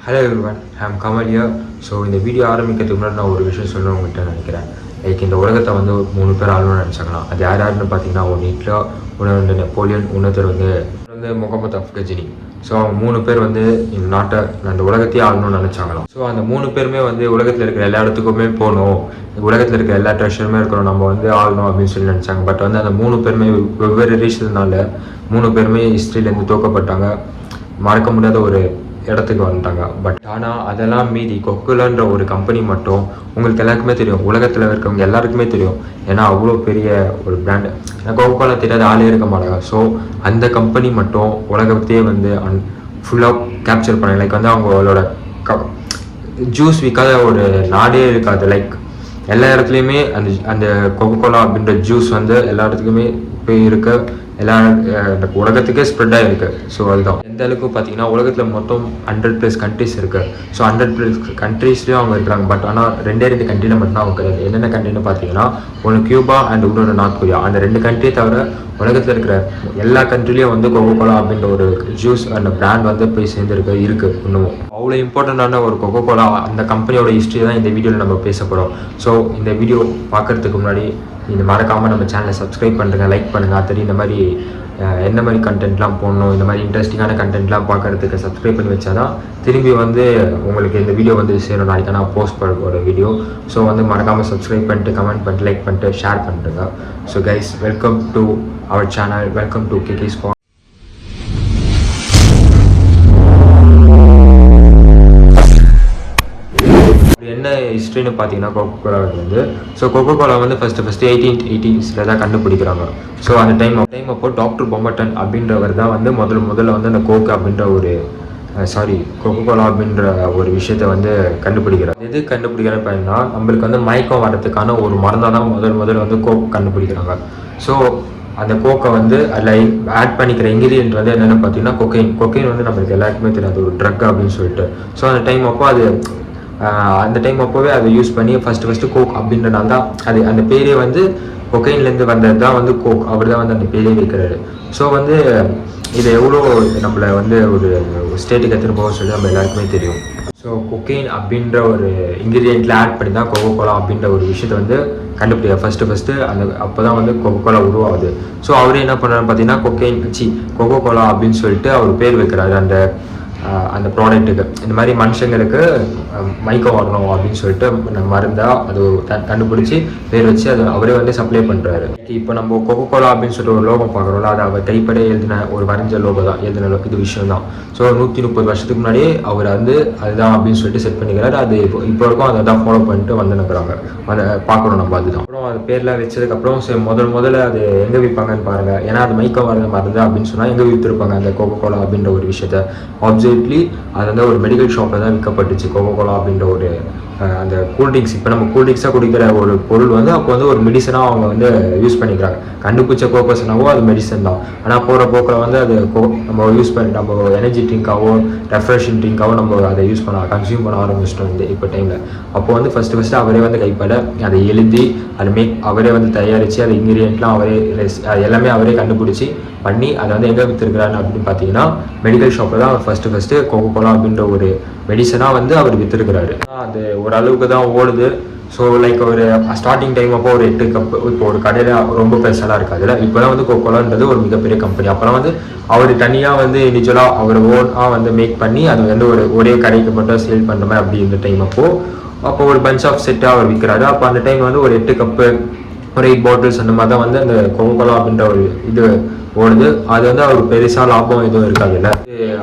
Hello everyone, I'm Kamal here. So இந்த video ஆரம்பிக்கிறதுக்கு முன்னாடி நான் ஒரு விஷயம் சொல்லணும் உங்கள்கிட்ட நினைக்கிறேன். லைக் இந்த உலகத்தை வந்து 3 பேர் ஆளணும்னு நினச்சாங்களாம். அது யாருன்னு பார்த்தீங்கன்னா, ஒன்று ஹிட்லர், ஒன்று வந்து நெப்போலியன், இன்னொருத்தர் வந்து முகமது அஃப்கஜினி. ஸோ அவங்க 3 பேர் வந்து இந்த நாட்டை அந்த உலகத்தையே ஆளணும்னு நினச்சாங்களாம். ஸோ அந்த 3 பேருமே வந்து உலகத்தில் இருக்கிற எல்லா இடத்துக்குமே போகணும், உலகத்தில் இருக்கிற எல்லா ட்ரெஷருமே இருக்கணும், நம்ம வந்து ஆளணும் அப்படின்னு சொல்லி நினச்சாங்க. பட் வந்து அந்த 3 பேருமே வெவ்வேறு ரீசன்னால 3 பேருமே ஹிஸ்ட்ரியிலேருந்து தோக்கப்பட்டாங்க, மறக்க முடியாத ஒரு இடத்துக்கு வந்துட்டாங்க. பட் ஆனால் அதெல்லாம் மீறி கொக்கோலான்ற ஒரு கம்பெனி மட்டும் உங்களுக்கு எல்லாருக்குமே தெரியும், உலகத்தில் இருக்கவங்க எல்லாருக்குமே தெரியும். ஏன்னா அவ்வளோ பெரிய ஒரு பிராண்டு. ஏன்னா கொக்கோலா தெரியாத ஆளே இருக்க மாட்டாங்க. ஸோ அந்த கம்பெனி மட்டும் உலகத்தையே வந்து ஃபுல்லாக கேப்சர் பண்ணாங்க. லைக் வந்து அவங்களோட ஜூஸ் விற்காத ஒரு நாடே இருக்காது. லைக் எல்லா இடத்துலையுமே அந்த அந்த கொக்கோலா அப்படின்ற ஜூஸ் வந்து எல்லா இடத்துக்குமே போய் இருக்க, எல்லா உலகத்துக்கே ஸ்ப்ரெட் ஆகிருக்கு. ஸோ அதுதான் எந்த அளவுக்கு பார்த்தீங்கன்னா, உலகத்தில் மொத்தம் 100+ கண்ட்ரிஸ் இருக்குது. ஸோ 100+ கண்ட்ரீஸ்லேயும் அவங்க இருக்கிறாங்க. பட் ஆனால் 2 கண்ட்ரியில் மட்டும்தான் அவங்க கிடையாது. என்னென்ன கண்ட்ரின்னு பார்த்தீங்கன்னா, ஒன்று கியூபா அண்ட் இன்னொன்று நார்த் கொரியா. அந்த 2 கண்ட்ரியை தவிர உலகத்தில் இருக்கிற எல்லா கண்ட்ரிலையும் வந்து கொக்கோலா அப்படின்ற ஒரு ஜூஸ் அந்த பிராண்ட் வந்து போய் சேர்ந்துருக்கு இருக்குது. இன்னமும் அவ்வளோ இம்பார்ட்டண்ட்டான ஒரு கொக்கோலா அந்த கம்பெனியோட ஹிஸ்ட்ரி தான் இந்த வீடியோவில் நம்ம பேச போகிறோம். ஸோ இந்த வீடியோ பார்க்குறதுக்கு முன்னாடி இந்த மறக்காமல் நம்ம சேனலை சப்ஸ்கிரைப் பண்ணுங்கள், லைக் பண்ணுங்கள். தெரியும் இந்த மாதிரி எந்த மாதிரி கண்டென்ட்லாம் போடணும், இந்த மாதிரி இன்ட்ரெஸ்டிங்கான கண்டென்ட்லாம் பார்க்குறதுக்கு சப்ஸ்கிரைப் பண்ணி வச்சா தான் திரும்பி வந்து உங்களுக்கு இந்த வீடியோ வந்து சேரும். நாளைக்கு நான் போஸ்ட் பண்ண ஒரு வீடியோ. ஸோ வந்து மறக்காமல் சப்ஸ்கிரைப் பண்ணிட்டு, கமெண்ட் பண்ணிட்டு, லைக் பண்ணிட்டு, ஷேர் பண்ணிட்டுங்க. So guys, welcome to our channel, welcome to KK Spot. என்ன ஹிஸ்ட்ரின்னு பார்த்தீங்கன்னா, கொக்கோலா வந்து கொக்கோலா வந்து ஃபஸ்ட்டு 1880s தான் கண்டுபிடிக்கிறாங்க. ஸோ அந்த டைம் அப்போ டாக்டர் பொம்பட்டன் அப்படின்றவர் தான் வந்து முதல்ல வந்து அந்த கோக் அப்படின்ற ஒரு கொக்கோலா அப்படின்ற ஒரு விஷயத்தை வந்து கண்டுபிடிக்கிறார். எது கண்டுபிடிக்கிறேன் பார்த்தீங்கன்னா, நம்மளுக்கு வந்து மயக்கம் வரதுக்கான ஒரு மருந்தாக தான் முதல்ல வந்து கோக் கண்டுபிடிக்கிறாங்க. ஸோ அந்த கோக்கை வந்து அதில் ஆட் பண்ணிக்கிற இன்கிரியன்ட் வந்து என்னென்னு பார்த்தீங்கன்னா, கொக்கைன் வந்து நம்மளுக்கு எல்லாருக்குமே தெரியாது ஒரு ட்ரக் அப்படின்னு சொல்லிட்டு. ஸோ அந்த டைம் அப்போ அந்த டைம் அப்போவே அதை யூஸ் பண்ணி ஃபஸ்ட்டு கோக் அப்படின்றனால தான் அது அந்த பேரே வந்து கொக்கைன்லேருந்து வந்தது தான் வந்து கோக். அவர் தான் வந்து அந்த பேரே வைக்கிறாரு. ஸோ வந்து இது எவ்வளோ நம்மளை வந்து ஒரு ஸ்டேட்டுக்கு எடுத்துகிட்டு போக சொல்லி நம்ம எல்லாருக்குமே தெரியும். ஸோ கொக்கைன் அப்படின்ற ஒரு இன்க்ரீடியண்ட்டில் ஆட் பண்ணி தான் கொக்கோலா அப்படின்ற ஒரு விஷயத்தை வந்து கண்டுபிடிக்க ஃபஸ்ட்டு அந்த அப்போ தான் வந்து கொக்கோலா உருவாகுது. ஸோ அவரே என்ன பண்ணுறாரு பார்த்தீங்கன்னா, கொக்கோலா அப்படின்னு சொல்லிட்டு அவர் பேர் வைக்கிறாரு அந்த ப்ராடக்ட்டுக்கு. இந்த மாதிரி மனுஷங்களுக்கு மயக்கம் வரணும் அப்படின்னு சொல்லிட்டு மருந்தாக அது கண்டுபிடிச்சி பேர் வச்சு அதை அவரே வந்து சப்ளை பண்ணுறாரு. இப்போ நம்ம கொக்கோலா அப்படின்னு சொல்லிட்டு ஒரு லோகம் பார்க்குறோம்ல, அது அவர் கைப்பட எழுதின ஒரு வரைஞ்ச லோகம் தான், இது விஷயம் தான். ஸோ 130 வருஷத்துக்கு முன்னாடியே அவர் வந்து அதுதான் அப்படின்னு சொல்லிட்டு செட் பண்ணிக்கிறாரு. அது இப்போ வரைக்கும் அதை தான் ஃபாலோ பண்ணிட்டு வந்துனுக்குறாங்க. அதை பார்க்குறோம் நம்ம. அதுதான் அப்புறம் அது பேரில் வச்சதுக்கப்புறம் முதல்ல அது எங்கே விற்பாங்கன்னு பாருங்கள். ஏன்னா அது மயக்கம் வரது மருந்து அப்படின்னு சொன்னால் எங்கே விற்றுருப்பாங்க அந்த கொக்கோலா அப்படின்ற ஒரு விஷயத்த. ஆப்ஜெக்ட்லி அது வந்து ஒரு மெடிக்கல் ஷாப்பில் தான் விற்கப்பட்டுச்சு கொக்கோலா அப்படின்ற ஒரு அந்த கூல்ட்ரிங்க்ஸ். இப்போ நம்ம கூல்ட்ரிங்க்ஸாக குடிக்கிற ஒரு பொருள் வந்து அப்போ வந்து ஒரு மெடிசனாக அவங்க வந்து யூஸ் பண்ணிக்கிறாங்க. கண்டுபிடிச்ச கோகோசனாவோ அது மெடிசன் தான். ஆனால் போகிற போக்கில் வந்து அது நம்ம யூஸ் பண்ணி நம்ம எனர்ஜி ட்ரிங்காவோ ரெஃப்ரெஷிங் ட்ரிங்காவோ நம்ம அதை யூஸ் கன்சியூம் பண்ண ஆரம்பிச்சிட்டோம் இந்த இப்போ டைமில். அப்போ வந்து ஃபஸ்ட்டு அவரே வந்து கைப்பட அதை எழுதி அதை அவரே வந்து தயாரித்து அது இன்க்ரீடியன்ட்லாம் அவரே எல்லாமே அவரே கண்டுபிடிச்சி பண்ணி அதை வந்து எங்கே விற்றுருக்கிறாரு அப்படின்னு பார்த்தீங்கன்னா, மெடிக்கல் ஷாப்பில் தான் அவர் ஃபஸ்ட்டு கொக்கோலா அப்படின்ற ஒரு மெடிசனாக வந்து அவர் விற்றுருக்கிறாரு. அது ஓரளவுக்கு தான் ஓடுது. ஸோ லைக் ஒரு ஸ்டார்டிங் டைம் அப்போ ஒரு 8 கப்பு இப்போ ஒரு கடையில் ரொம்ப பெருசாலாம் இருக்காதுல்ல. இப்போ தான் வந்து கொக்கோலான்றது ஒரு மிகப்பெரிய கம்பெனி. அப்புறம் வந்து அவர் தனியாக வந்து இண்டிவிஜுவலாக அவர் ஓனாக வந்து மேக் பண்ணி அது வந்து ஒரே கடைக்கு மட்டும் சேல் பண்ணுற மாதிரி அப்படி இந்த டைம் அப்போ ஒரு பஞ்ச் ஆஃப் செட்டாக அவர் விற்கிறாரு. அப்போ அந்த டைம் வந்து ஒரு 8 கப்பு ஒரு 8 பாட்டில்ஸ் அந்த மாதிரி தான் வந்து அந்த கொக்கோலா அப்படின்ற ஒரு இது ஓடுது. அது வந்து அவர் பெருசாக லாபம் எதுவும் இருக்காது இல்லை.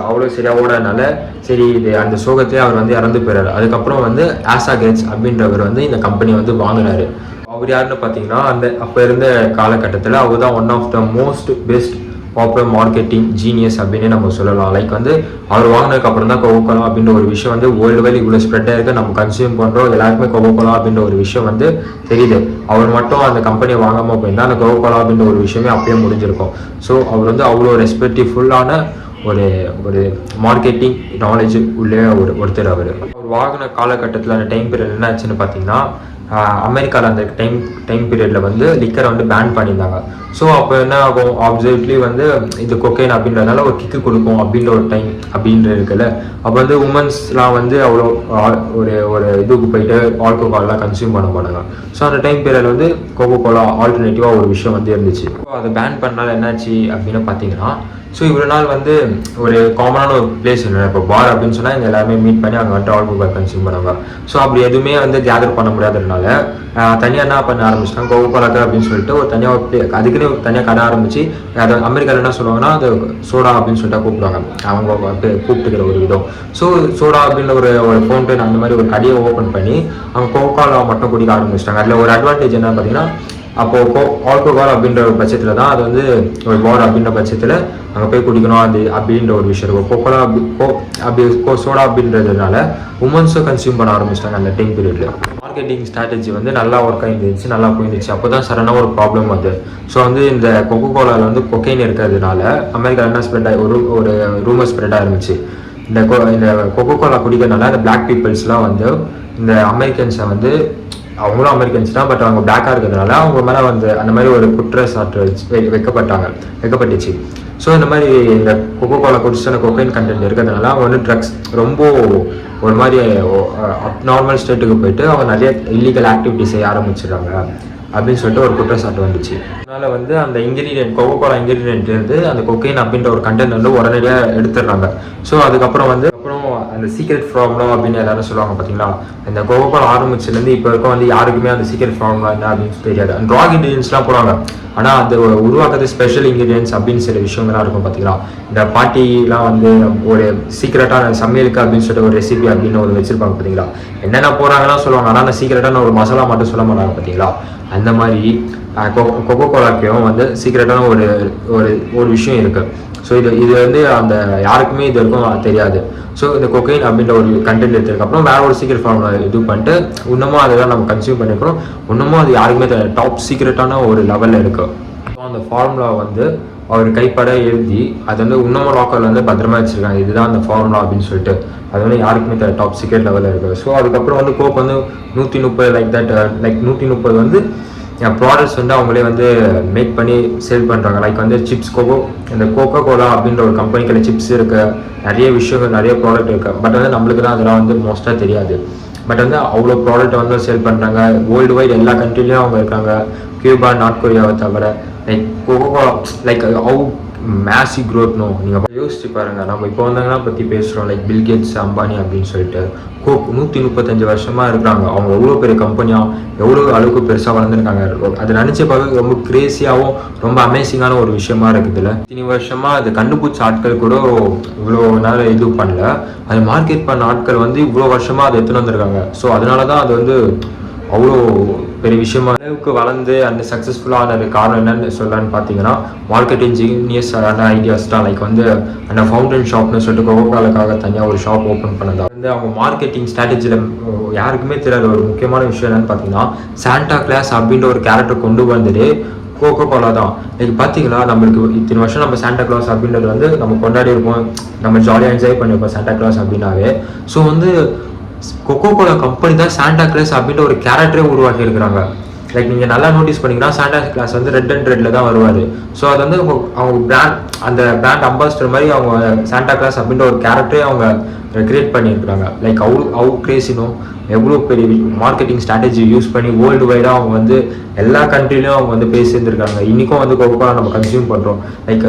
அவ்வளோ சரியாக ஓடனால சரி இது அந்த சோகத்தையே அவர் வந்து இறந்து போயிறாரு. அதுக்கப்புறம் வந்து ஆசாகெட்ஸ் அப்படின்றவர் வந்து இந்த கம்பெனி வந்து வாங்கினாரு. அவர் யாருன்னு பார்த்தீங்கன்னா, அப்போ இருந்த காலகட்டத்தில் அவர் தான் one of the most best popular marketing genius அப்படின்னு நம்ம சொல்லலாம். லைக் வந்து அவர் வாங்கினதுக்கு அப்புறம் தான் கொக்கோலா அப்படின்ற ஒரு விஷயம் வந்து வேர்ல்டு வைட் இவ்வளோ ஸ்ப்ரெட் ஆயிருக்கு. நம்ம கன்சியூம் பண்ணுறோம், எல்லாருக்குமே கொக்கோலா அப்படின்ற ஒரு விஷயம் வந்து தெரியுது. அவர் மட்டும் அந்த கம்பெனியை வாங்காமல் போயிருந்தால் அந்த கொக்கோலா அப்படின்ற ஒரு விஷயமே அப்பயே முடிஞ்சிருக்கும். ஸோ அவர் வந்து அவ்வளோ ரெஸ்பெக்டிவ்ஃபுல்லான ஒரு மார்க்கெட்டிங் நாலேஜ் உள்ளே ஒருத்தர். அவர் வாங்கின காலகட்டத்தில் அந்த டைம் பீரியட் என்ன ஆச்சுன்னு பார்த்தீங்கன்னா, அமெரிக்காவில் அந்த டைம் பீரியடில் வந்து லிக்கரை வந்து பேன் பண்ணியிருந்தாங்க. ஸோ அப்போ என்ன ஆகும், ஆப்சர்வ்லி வந்து இது கொக்கைன் அப்படின்றதுனால ஒரு கிக்கு கொடுக்கும் அப்படின்ற ஒரு டைம் அப்படின்ற இருக்குல்ல. அப்போ வந்து உமன்ஸ்லாம் வந்து அவ்வளோ ஒரு இதுக்கு போயிட்டு ஆல்கோஹால்லாம் கன்சியூம் பண்ண மாட்டாங்க. ஸோ அந்த டைம் பீரியட் வந்து கோகோ கோலா ஆல்டர்னேட்டிவாக ஒரு விஷயம் வந்து இருந்துச்சு. ஸோ அதை பேன் பண்ணால் என்னாச்சு அப்படின்னு பார்த்தீங்கன்னா, ஸோ இவ்வளோ நாள் வந்து ஒரு காமனான ஒரு பிளேஸ் இல்லை. இப்போ பார் அப்படின்னு சொன்னால் இங்கே எல்லாருமே மீட் பண்ணி அங்கே வந்துட்டு ஆல்கோஹால் கன்சியூம் பண்ணுவாங்க. ஸோ அப்படி எதுவுமே வந்து கேதர் பண்ண முடியாததுனால தனியாக என்ன பண்ண ஆரம்பிச்சிட்டாங்க, கோகோ கோலாக்கு அப்படின்னு சொல்லிட்டு ஒரு தனியாக அதுக்குன்னு ஒரு தனியாக கடை ஆரம்பிச்சு, அதை அமெரிக்காவில் என்ன சொல்லுவாங்கன்னா அது சோடா அப்படின்னு சொல்லிட்டு கூப்பிடுவாங்க, அவங்க கூப்பிட்டுக்கிற ஒரு விதம். ஸோ சோடா அப்படின்னு ஒரு ஃபவுண்டன் அந்த மாதிரி ஒரு கடையை ஓப்பன் பண்ணி அவங்க கோகோ கோலா மட்டும் குடிக்க ஆரம்பிச்சிட்டாங்க. அதில் ஒரு அட்வான்டேஜ் என்ன பார்த்தீங்கன்னா, அப்போது ஆல்கோஹால் அப்படின்ற ஒரு பட்சத்தில் தான் அது வந்து ஒரு பார் அப்படின்ற பட்சத்தில் அங்கே போய் குடிக்கணும் அது அப்படின்ற ஒரு விஷயம் இருக்கும். கோகோலா சோடா அப்படின்றதுனால உமன்ஸும் கன்சியூம் பண்ண ஆரம்பிச்சிட்டாங்க அந்த டைம் பீரியடில். மார்க்கெட்டிங் ஸ்ட்ராட்டஜி வந்து நல்லா ஒர்க் ஆகிருந்துச்சு, நல்லா போயிருந்துச்சு. அப்போ தான் சடனாக ஒரு ப்ராப்ளம் அது. ஸோ வந்து இந்த கோகோ கோலாவில் வந்து கொக்கைன் இருக்கிறதுனால அமெரிக்காவில் என்ன ஸ்ப்ரெட் ஆகி ஒரு ரூமர் ஸ்ப்ரெட் ஆகிருந்துச்சு. இந்த கோகோ கோலா குடிக்கிறதுனால அந்த பிளாக் பீப்புள்ஸ்லாம் வந்து இந்த அமெரிக்கன்ஸை வந்து அவங்களும் அமெரிக்கன்ஸ் தான், பட் அவங்க பிளாக்காக இருக்கிறதுனால அவங்க மேலே வந்து அந்த மாதிரி ஒரு குற்றச்சாட்டு வைக்கப்பட்டுச்சு. ஸோ இந்த மாதிரி இந்த கோகோ கோலா குடிச்சு அந்த கொக்கைன் கண்டென்ட் இருக்கிறதுனால அவங்க வந்து ட்ரக்ஸ் ரொம்ப ஒரு மாதிரி நார்மல் ஸ்டேட்டுக்கு போயிட்டு அவங்க நிறைய இல்லீகல் ஆக்டிவிட்டிஸ் செய்ய ஆரம்பிச்சிடுறாங்க அப்படின்னு சொல்லிட்டு ஒரு குற்றச்சாட்டு வந்துச்சு. அதனால் வந்து அந்த இன்கிரீடியன்ட் கோகோ கோலா இன்கிரீடியன்ட்லேருந்து அந்த கொக்கைன் அப்படின்ற ஒரு கண்டென்ட் வந்து உடனடியாக எடுத்துடுறாங்க. ஸோ அதுக்கப்புறம் வந்து அந்த சீக்ரெட் ஃபார்முலா அப்படின்னு எல்லாரும் சொல்லுவாங்க பார்த்தீங்களா, இந்த கோகோ கோலா ஆரம்பிச்சிலேருந்து இப்போ இருக்க வந்து யாருக்குமே அந்த சீக்ரெட் ஃபார்முலா என்ன அப்படின்னு தெரியாது. அந்த ராக் இன்கிரீடியன்ஸ்லாம் போடுவாங்க, ஆனால் அது உருவாக்குறது ஸ்பெஷல் இன்கிரீடியன்ஸ் அப்படின்னு சில விஷயங்கள்லாம் இருக்கும் பார்த்தீங்களா. இந்த பாட்டிலாம் வந்து ஒரு சீக்ரெட்டான சமையலுக்கு அப்படின்னு சொல்லிட்டு ஒரு ரெசிபி அப்படின்னு ஒரு வச்சிருப்பாங்க பார்த்தீங்களா. என்னென்ன போகிறாங்கன்னா சொல்லுவாங்க, ஆனால் அந்த சீக்ரெட்டான ஒரு மசாலா மட்டும் சொல்ல மாட்டாங்க பார்த்தீங்களா. அந்த மாதிரி கோகோ கோலாக்கையும் வந்து சீக்ரெட்டான ஒரு விஷயம் இருக்குது. ஸோ இது வந்து அந்த யாருக்குமே இது வரைக்கும் தெரியாது. ஸோ இந்த கொக்கைன் அப்படின்ற ஒரு கண்டென்ட் எடுத்ததுக்கப்புறம் வேற ஒரு சீக்ரெட் ஃபார்முலா இது பண்ணிட்டு இன்னமும் அதெல்லாம் நம்ம கன்சியூம் பண்ணிக்கிறோம். இன்னமும் அது யாருக்குமே டாப் சீக்ரெட்டான ஒரு லெவலில் இருக்குது. ஸோ அந்த ஃபார்முலா வந்து அவர் கைப்பட எழுதி அது வந்து இன்னமும் லாக்கரில் வந்து பத்திரமா வச்சுருக்காங்க, இதுதான் அந்த ஃபார்முலா அப்படின்னு சொல்லிட்டு. அது வந்து யாருக்குமே டாப் சீக்ரெட் லெவலில் இருக்குது. ஸோ அதுக்கப்புறம் வந்து கோக் வந்து 130 லைக் 130 வந்து ப்ராடக்ட்ஸ் வந்து அவங்களே வந்து மேக் பண்ணி சேல் பண்ணுறாங்க. லைக் வந்து சிப்ஸ் இந்த கோகோ கோலா அப்படின்ற ஒரு கம்பெனிக்குள்ள சிப்ஸ் இருக்குது, நிறைய விஷயங்கள் நிறைய ப்ராடக்ட் இருக்குது. பட் வந்து நம்மளுக்கு தான் அதெல்லாம் வந்து மோஸ்ட்டாக தெரியாது. பட் வந்து அவ்வளோ ப்ராடக்ட்டை வந்து சேல் பண்ணுறாங்க. வேர்ல்டு வைட் எல்லா கண்ட்ரிலையும் அவங்க இருக்காங்க, கியூபா நார்த் கொரியாவை தவிர. Like coca cola like how massive growth no. நீங்கள் யோசிச்சு பாருங்கள், நம்ம இப்போ வந்தாங்கன்னா பற்றி பேசுகிறோம் லைக் பில்கேட்ஸ் அம்பானி அப்படின்னு சொல்லிட்டு. கோக் 135 வருஷமாக இருக்கிறாங்க. அவங்க எவ்வளோ பெரிய கம்பெனியாக எவ்வளோ அளவுக்கு பெருசாக வளர்ந்துருக்காங்க. அது நினச்சி பார்க்க ரொம்ப கிரேசியாகவும் ரொம்ப அமேசிங்கான ஒரு விஷயமா இருக்குதுல்ல. இத்தனை வருஷமாக அது கண்டுபிடிச்ச ஆட்கள் கூட இவ்வளோ நேரம் இது பண்ணல, அது மார்க்கெட் பண்ண ஆட்கள் வந்து இவ்வளோ வருஷமாக அதை எடுத்துன்னு வந்திருக்காங்க. ஸோ அதனால தான் அது வந்து அவ்வளோ பெரிய விஷயமா அளவுக்கு வளர்ந்து அந்த சக்ஸஸ்ஃபுல்லானது காரணம் என்னன்னு சொல்லலான்னு பார்த்தீங்கன்னா, மார்க்கெட்டிங் ஜீனியஸான ஐடியாஸ் தான். லைக் வந்து அந்த ஃபவுண்டன் ஷாப்னு சொல்லிட்டு கோகோ கோலாக்காக தனியாக ஒரு ஷாப் ஓப்பன் பண்ணதா வந்து அவங்க மார்க்கெட்டிங் ஸ்ட்ராட்டஜியில் யாருக்குமே தெரியாத ஒரு முக்கியமான விஷயம் என்னன்னு பார்த்தீங்கன்னா, சாண்டா கிளாஸ் அப்படின்ற ஒரு கேரக்டர் கொண்டு வந்துட்டு கோகோ கோலா தான். லைக் பார்த்தீங்களா, நம்மளுக்கு இத்தனை வருஷம் நம்ம சாண்டா கிளாஸ் அப்படின்றது வந்து நம்ம கொண்டாடி இருப்போம், நம்ம ஜாலியாக என்ஜாய் பண்ணியிருப்போம் சாண்டா கிளாஸ் அப்படின்னாவே. ஸோ வந்து கோகோ கோலா கம்பெனி தான் சாண்டா கிளாஸ் அப்படின்ற ஒரு கேரக்டரே உருவாக்கி இருக்கிறாங்க. லைக் நீங்கள் நல்லா நோட்டீஸ் பண்ணிங்கன்னா சாண்டா கிளாஸ் வந்து ரெட் அண்ட் ரெட்டில் தான் வருவார். ஸோ அது வந்து அவங்க அந்த பிராண்ட் அம்பாசிடர் மாதிரி அவங்க சாண்டா கிளாஸ் அப்படின்ற ஒரு கேரக்டரே அவங்க கிரியேட் பண்ணியிருக்கிறாங்க. லைக் அவு கிரேசினும் எவ்வளோ பெரிய மார்க்கெட்டிங் ஸ்ட்ராட்டஜி யூஸ் பண்ணி வேர்ல்டு வைடாக அவங்க வந்து எல்லா கண்ட்ரிலையும் அவங்க வந்து பேசியிருந்துருக்காங்க. இன்றைக்கும் வந்து கோகோ கோலா நம்ம கன்சியூம் பண்ணுறோம். லைக்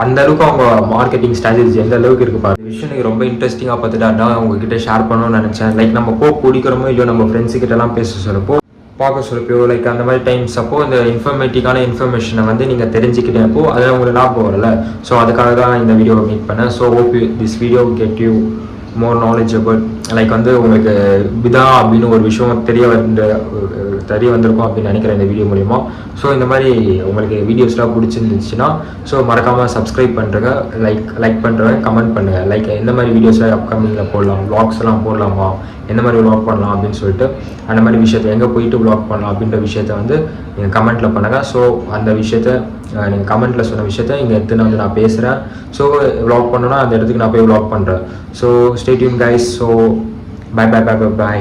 அந்த அளவுக்கு அவங்க மார்க்கெட்டிங் ஸ்ட்ராட்டஜி எந்த அளவுக்கு இருக்கு பாருங்க. இந்த விஷயம் எனக்கு ரொம்ப இன்ட்ரெஸ்டிங்காக பார்த்துட்டு அதான் உங்ககிட்ட ஷேர் பண்ணணும்னு நினச்சேன். லைக் நம்ம கோக் குடிக்கிறோமோ இல்லையோ நம்ம ஃப்ரெண்ட்ஸுக்கிட்டலாம் பேச சொல்லப்போ பார்க்க சொல்லப்போ லைக் அந்த மாதிரி டைம்ஸ் அப்போ இந்த இன்ஃபர்மேட்டிக்கான இன்ஃபர்மேஷனை வந்து நீங்கள் தெரிஞ்சுக்கிட்டப்போ அதில் உங்களுக்கு லாபம் வரல. ஸோ அதுக்காக தான் இந்த வீடியோவை மேக் பண்ணேன். So hope this video get you more knowledgeable. Like வந்து உங்களுக்கு இதான் அப்படின்னு ஒரு விஷயம் தெரிய வந்திருக்கும் அப்படின்னு நினைக்கிறேன் இந்த வீடியோ மூலிமா. ஸோ இந்த மாதிரி உங்களுக்கு வீடியோஸ்லாம் பிடிச்சிருந்துச்சுன்னா ஸோ மறக்காமல் சப்ஸ்கிரைப் பண்ணுறங்க, லைக் பண்ணுறவங்க கமெண்ட் பண்ணுங்கள். லைக் எந்த மாதிரி வீடியோஸ்லாம் அப்கமிங்கில் போடலாம், வ்ளாக்ஸ் எல்லாம் போடலாமா, எந்த மாதிரி வ்ளாக் பண்ணலாம் அப்படின்னு சொல்லிட்டு அந்த மாதிரி விஷயத்தை எங்கே போயிட்டு வ்ளாக் பண்ணலாம் அப்படின்ற விஷயத்த வந்து நீங்கள் கமெண்ட்டில் பண்ணுங்கள். ஸோ அந்த விஷயத்த நீங்கள் கமெண்ட்டில் சொன்ன விஷயத்த இங்கே எடுத்துன்னு வந்து நான் பேசுகிறேன். ஸோ வ்ளாக் பண்ணணுன்னா அந்த இடத்துக்கு நான் போய் வ்ளாக் பண்ணுறேன். So stay tuned guys. So by.